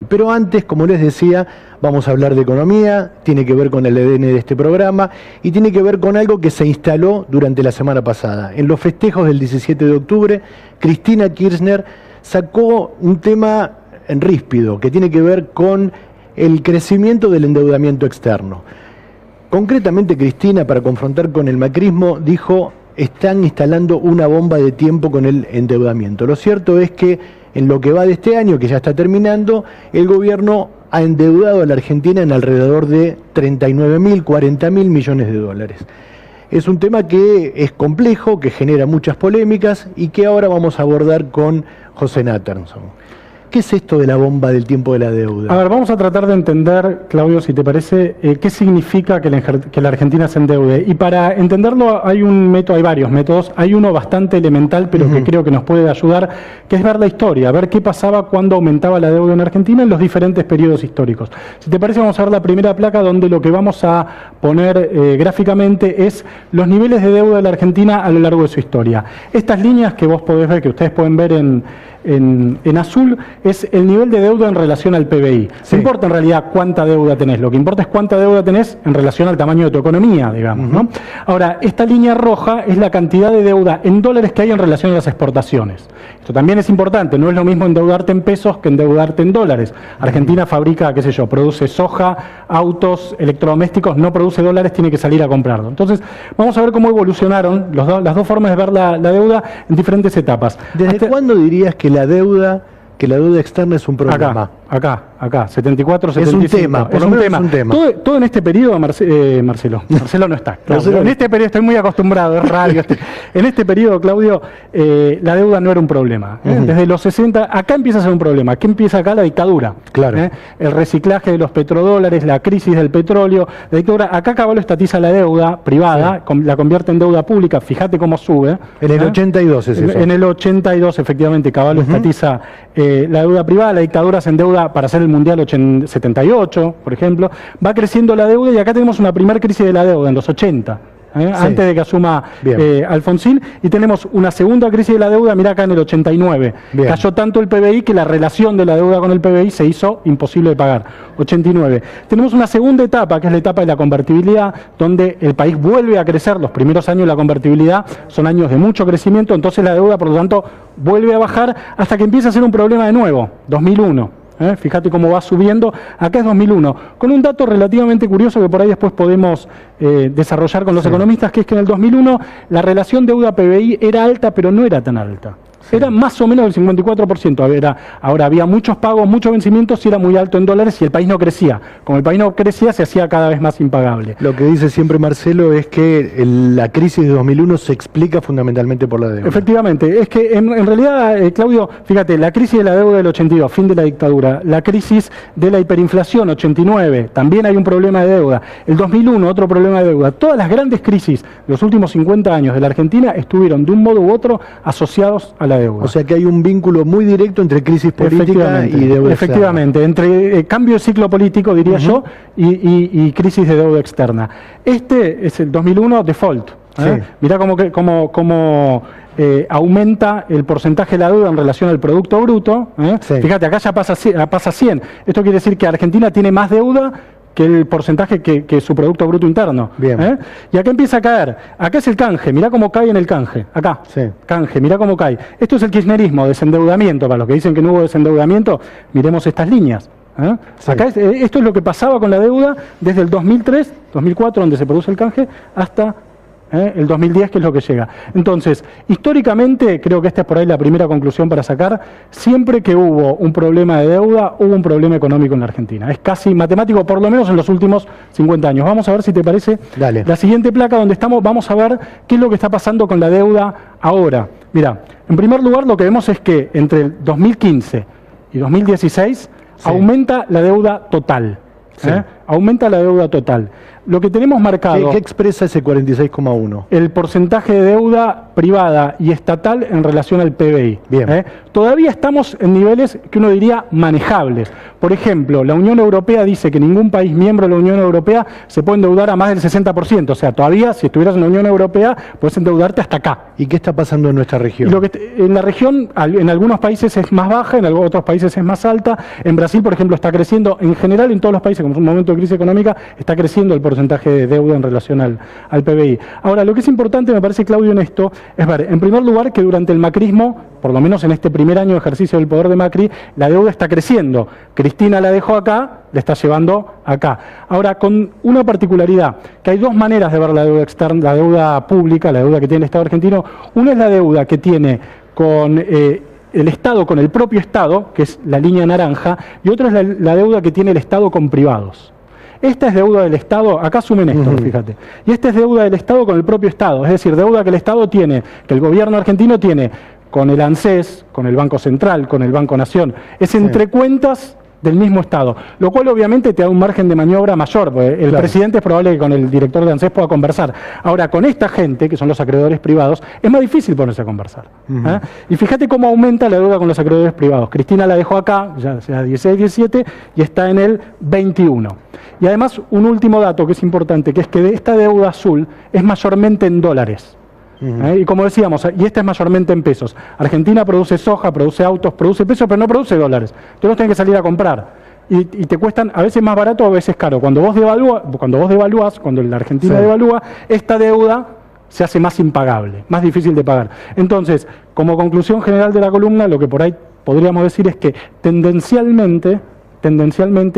Pero antes, como les decía, vamos a hablar de economía, tiene que ver con el ADN de este programa y tiene que ver con algo que se instaló durante la semana pasada. En los festejos del 17 de octubre, Cristina Kirchner sacó un tema ríspido que tiene que ver con el crecimiento del endeudamiento externo. Concretamente, Cristina, para confrontar con el macrismo, dijo: están instalando una bomba de tiempo con el endeudamiento. Lo cierto es que en lo que va de este año, que ya está terminando, el gobierno ha endeudado a la Argentina en alrededor de 39.000, 40.000 millones de dólares. Es un tema que es complejo, que genera muchas polémicas y que ahora vamos a abordar con José Natterson. ¿Qué es esto de la bomba del tiempo de la deuda? A ver, vamos a tratar de entender, Claudio, si te parece, qué significa que la Argentina se endeude. Y para entenderlo hay varios métodos. Hay uno bastante elemental, pero que creo que nos puede ayudar, que es ver la historia, ver qué pasaba cuando aumentaba la deuda en Argentina en los diferentes periodos históricos. Si te parece, vamos a ver la primera placa, donde lo que vamos a poner gráficamente es los niveles de deuda de la Argentina a lo largo de su historia. Estas líneas que vos podés ver, que ustedes pueden ver en azul, es el nivel de deuda en relación al PBI. Sí. No importa en realidad cuánta deuda tenés, lo que importa es cuánta deuda tenés en relación al tamaño de tu economía, digamos, ¿no? Ahora, esta línea roja es la cantidad de deuda en dólares que hay en relación a las exportaciones. Esto también es importante, no es lo mismo endeudarte en pesos que endeudarte en dólares. Argentina fabrica, qué sé yo, produce soja, autos, electrodomésticos, no produce dólares, tiene que salir a comprarlo. Entonces, vamos a ver cómo evolucionaron las dos formas de ver la deuda en diferentes etapas. ¿Desde cuándo dirías que la deuda externa es un problema? Acá, 74, 75. Es un tema, es un tema. Todo en este periodo, Marcelo no está. Claudio, en este periodo, estoy muy acostumbrado, es radio. En este periodo, Claudio, la deuda no era un problema. Desde los 60, acá empieza a ser un problema. ¿Qué empieza acá? La dictadura. Claro. El reciclaje de los petrodólares, la crisis del petróleo, la dictadura. Acá Caballo estatiza la deuda privada, la convierte en deuda pública. Fíjate cómo sube. En el 82 es eso. En el 82, efectivamente, Caballo estatiza la deuda privada. La dictadura se endeuda para hacer el Mundial 78, por ejemplo. Va creciendo la deuda y acá tenemos una primera crisis de la deuda en los 80. Antes de que asuma Alfonsín, y tenemos una segunda crisis de la deuda, mirá acá en el 89. Bien. Cayó tanto el PBI que la relación de la deuda con el PBI se hizo imposible de pagar. 89. Tenemos una segunda etapa, que es la etapa de la convertibilidad, donde el país vuelve a crecer. Los primeros años de la convertibilidad son años de mucho crecimiento, entonces la deuda, por lo tanto, vuelve a bajar hasta que empieza a ser un problema de nuevo, 2001. Fíjate cómo va subiendo. Acá es 2001, con un dato relativamente curioso que por ahí después podemos desarrollar con los economistas, que es que en el 2001 la relación deuda-PBI era alta, pero no era tan alta. Era más o menos del 54%. Ahora había muchos pagos, muchos vencimientos, y era muy alto en dólares y el país no crecía. Como el país no crecía, se hacía cada vez más impagable. Lo que dice siempre Marcelo es que la crisis de 2001 se explica fundamentalmente por la deuda. Efectivamente. Es que en realidad, Claudio, fíjate, la crisis de la deuda del 82, fin de la dictadura, la crisis de la hiperinflación, 89, también hay un problema de deuda. El 2001, otro problema de deuda. Todas las grandes crisis de los últimos 50 años de la Argentina estuvieron de un modo u otro asociados a la deuda. O sea que hay un vínculo muy directo entre crisis política y deuda. Efectivamente, entre cambio de ciclo político, diría yo, y crisis de deuda externa. Este es el 2001 default. Mirá cómo aumenta el porcentaje de la deuda en relación al Producto Bruto. Fíjate, acá ya pasa 100. Esto quiere decir que Argentina tiene más deuda que el porcentaje que su Producto Bruto Interno. Bien. Y acá empieza a caer. Acá es el canje, mirá cómo cae en el canje. Acá, canje, mirá cómo cae. Esto es el kirchnerismo, desendeudamiento. Para los que dicen que no hubo desendeudamiento, miremos estas líneas. Acá esto es lo que pasaba con la deuda desde el 2003, 2004, donde se produce el canje, hasta el 2010, que es lo que llega. Entonces, históricamente, creo que esta es por ahí la primera conclusión para sacar: siempre que hubo un problema de deuda, hubo un problema económico en la Argentina. Es casi matemático, por lo menos en los últimos 50 años. Vamos a ver, si te parece, la siguiente placa donde estamos. Vamos a ver qué es lo que está pasando con la deuda ahora. Mirá, en primer lugar, lo que vemos es que entre el 2015 y 2016 aumenta la deuda total. Aumenta la deuda total. Lo que tenemos marcado... ¿Qué expresa ese 46,1? El porcentaje de deuda privada y estatal en relación al PBI. Bien. Todavía estamos en niveles que uno diría manejables. Por ejemplo, la Unión Europea dice que ningún país miembro de la Unión Europea se puede endeudar a más del 60%. O sea, todavía, si estuvieras en la Unión Europea, puedes endeudarte hasta acá. ¿Y qué está pasando en nuestra región? En la región, en algunos países es más baja, en otros países es más alta. En Brasil, por ejemplo, está creciendo. En general, en todos los países, como es un momento de crisis económica, está creciendo el porcentaje de deuda en relación al PBI. Ahora, lo que es importante, me parece, Claudio, en esto, es ver, en primer lugar, que durante el macrismo, por lo menos en este primer año de ejercicio del poder de Macri, la deuda está creciendo. Cristina la dejó acá, la está llevando acá. Ahora, con una particularidad, que hay dos maneras de ver la deuda externa, la deuda pública, la deuda que tiene el Estado argentino. Una es la deuda que tiene con el Estado, con el propio Estado, que es la línea naranja, y otra es la deuda que tiene el Estado con privados. Esta es deuda del Estado, acá asumen esto, fíjate, y esta es deuda del Estado con el propio Estado, es decir, deuda que el Estado tiene, que el gobierno argentino tiene con el ANSES, con el Banco Central, con el Banco Nación, es entre cuentas del mismo Estado, lo cual obviamente te da un margen de maniobra mayor, porque el presidente es probable que con el director de ANSES pueda conversar. Ahora, con esta gente, que son los acreedores privados, es más difícil ponerse a conversar. Y fíjate cómo aumenta la deuda con los acreedores privados. Cristina la dejó acá, ya sea 16, 17, y está en el 21. Y además, un último dato que es importante, que es que de esta deuda azul es mayormente en dólares. Y como decíamos, y esta es mayormente en pesos. Argentina produce soja, produce autos, produce pesos, pero no produce dólares. Tú los tienes que salir a comprar. Y te cuestan a veces más barato o a veces caro. Cuando vos devalúas, cuando la Argentina devalúa, esta deuda se hace más impagable, más difícil de pagar. Entonces, como conclusión general de la columna, lo que por ahí podríamos decir es que tendencialmente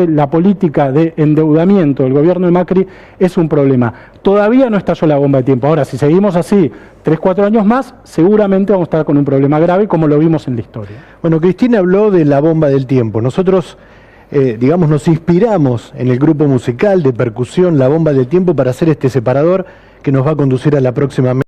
la política de endeudamiento del gobierno de Macri es un problema. Todavía no estalló la bomba de tiempo. Ahora, si seguimos así 3, 4 años más, seguramente vamos a estar con un problema grave, como lo vimos en la historia. Bueno, Cristina habló de la bomba del tiempo. Nosotros, nos inspiramos en el grupo musical de percusión La Bomba del Tiempo para hacer este separador que nos va a conducir a la próxima